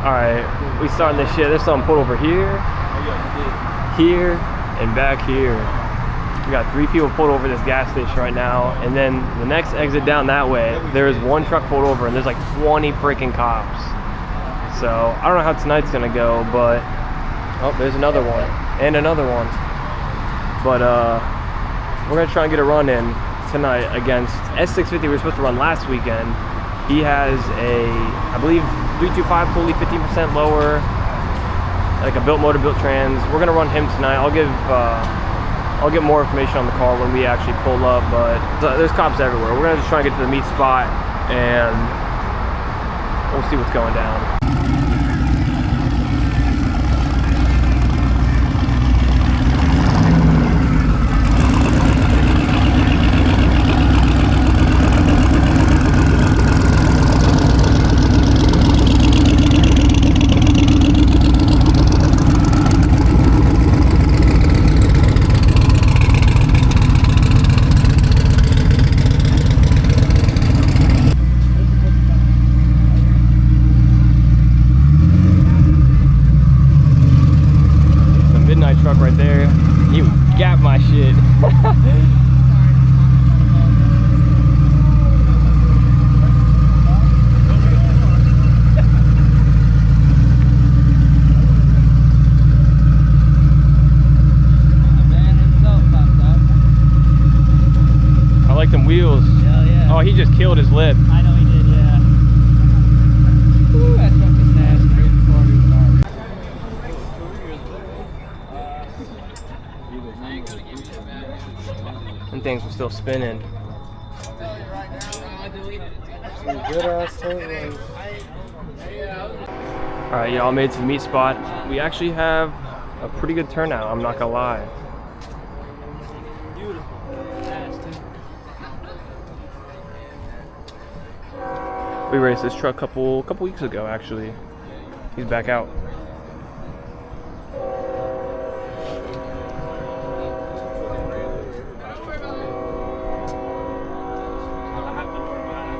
Alright, we starting this shit. There's something pulled over here, here, and back here. We got 3 people pulled over this gas station right now, and then the next exit down that way, there is 1 truck pulled over, and there's like 20 freaking cops. So I don't know how tonight's gonna go, but oh, there's another one and another one. But we're gonna try and get a run in tonight against S650. We were supposed to run last weekend. He has a, I believe, 325 pulley, 15% lower, like a built motor, built trans. We're gonna run him tonight. I'll get more information on the car when we actually pull up, but there's cops everywhere. We're gonna just try and get to the meet spot, and we'll see what's going down. Truck right there. You got my shit. I like them wheels. Hell yeah. Oh, he just killed his lip. I know he did, yeah. Ooh, that truck is nasty. And things were still spinning. Alright, y'all made it to the meet spot. We actually have a pretty good turnout, I'm not gonna lie. We raced this truck a couple weeks ago, actually. He's back out.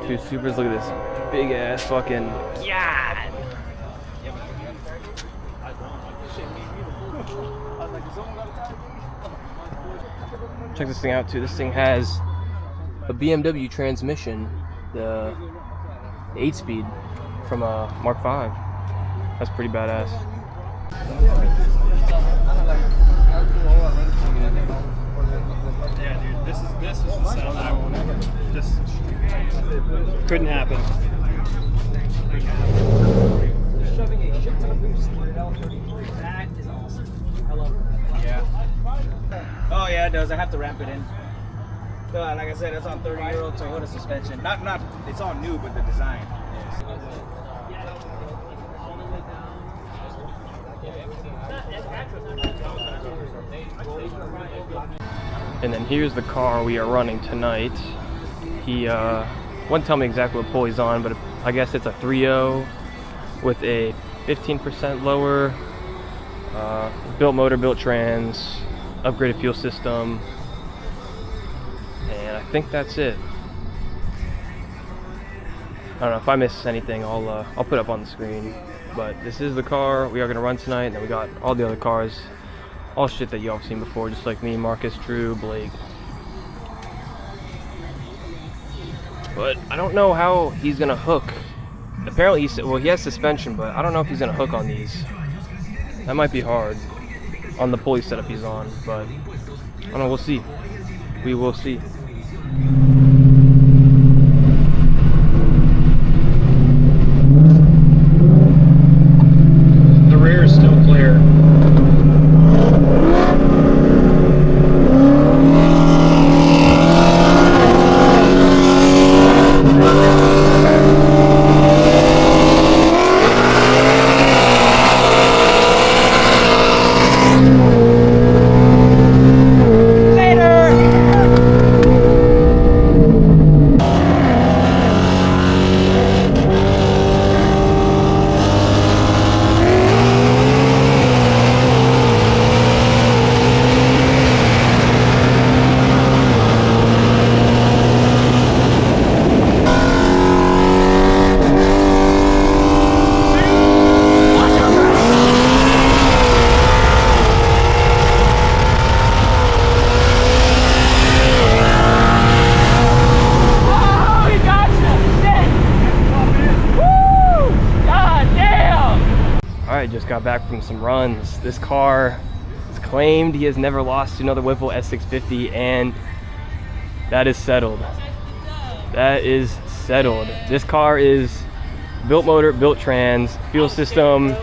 Two Supers, look at this big ass fucking yacht. Check this thing out too. This thing has a BMW transmission, the 8-speed from a Mark V. That's pretty badass. Yeah, dude, this is the setup I wanted. Just couldn't happen. Shoving a shit ton of boost through L33. That is awesome. I love it. Yeah. Oh yeah, it does. I have to ramp it in. Like I said, it's on 30-year-old Toyota suspension. Not it's all new, but the design. And then here's the car we are running tonight. He wouldn't tell me exactly what pull he's on, but I guess it's a 3.0 with a 15% lower, built motor, built trans, upgraded fuel system, and I think that's it. I don't know if I miss anything. I'll put it up on the screen. But this is the car we are gonna run tonight, and then we got all the other cars, all shit that y'all have seen before, just like me, Marcus, Drew, Blake. But I don't know how he's gonna hook. Apparently he said, well, he has suspension, but I don't know if he's gonna hook on these. That might be hard on the pulley setup he's on, but I don't know, we'll see. We will see. The rear is still clear. just got back from some runs. This car is claimed he has never lost to another Whipple S650, and that is settled. That is settled. This car is built motor, built trans, fuel system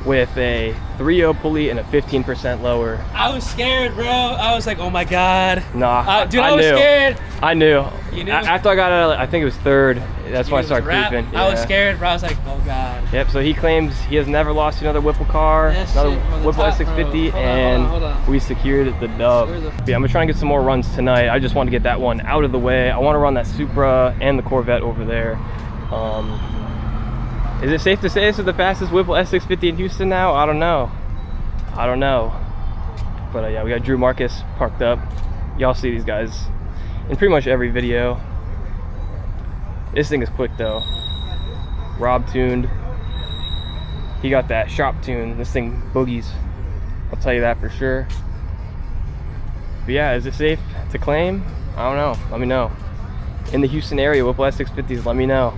with a 3.0 pulley and a 15% lower. I was scared, bro. I was like, oh my God. Nah, dude, I was scared. I knew. You knew? After I got out of, I think it was third, that's when I started creeping. I was scared, bro. I was like, oh God. Yep, so he claims he has never lost to another Whipple car, another Whipple S650, and we secured the dub. Yeah, I'm gonna try and get some more runs tonight. I just want to get that one out of the way. I want to run that Supra and the Corvette over there. Is it safe to say this is the fastest Whipple S650 in Houston now? I don't know. I don't know. But yeah, we got Drew Marcus parked up. Y'all see these guys in pretty much every video. This thing is quick though. Rob tuned. He got that shop tune. This thing boogies. I'll tell you that for sure. But yeah, is it safe to claim? I don't know. Let me know. In the Houston area, Whipple S650s, let me know.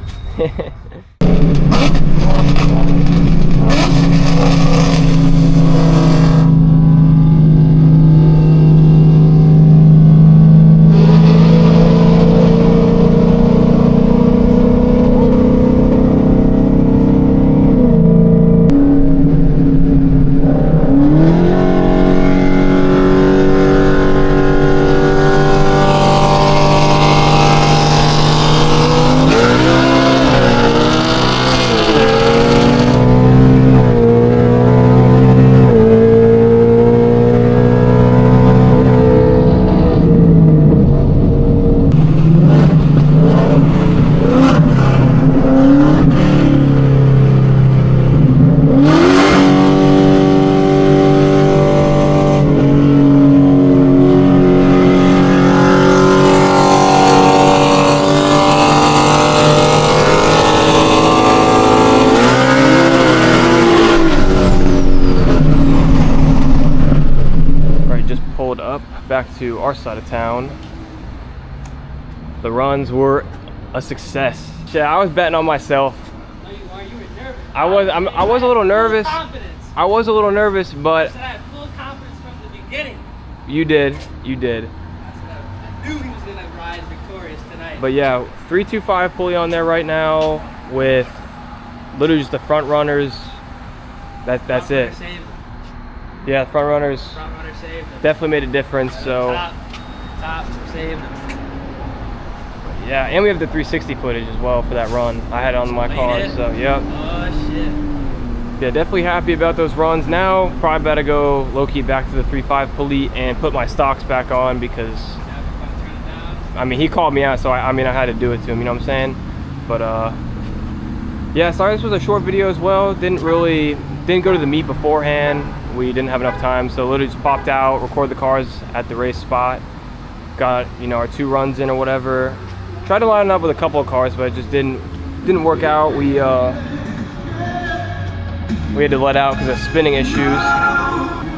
Back to our side of town. The runs were a success. Shit, I was betting on myself. No, you were nervous. I was a little nervous. I was a little nervous, but I had full confidence from the beginning. you did. You did. I knew he was gonna rise victorious tonight. But yeah, 325 pulley on there right now with literally just the front runners. That's it. Yeah, front runners saved them. definitely made a difference. So top saved them. yeah, and we have the 360 footage as well for that run. I had it on my car, so yeah. Oh shit. Yeah, definitely happy about those runs. Now probably better go low-key back to the 3.5 pulley and put my stocks back on, because I mean he called me out, so I mean I had to do it to him, you know what I'm saying? But yeah, sorry this was a short video as well. Didn't go to the meet beforehand. We didn't have enough time, so literally just popped out, recorded the cars at the race spot, got, you know, our 2 runs in or whatever. Tried to line up with a couple of cars, but it just didn't work out. We had to let out because of spinning issues.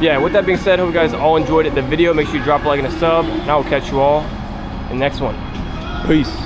Yeah, with that being said, hope you guys all enjoyed the video. Make sure you drop a like and a sub, and I will catch you all in the next one. Peace.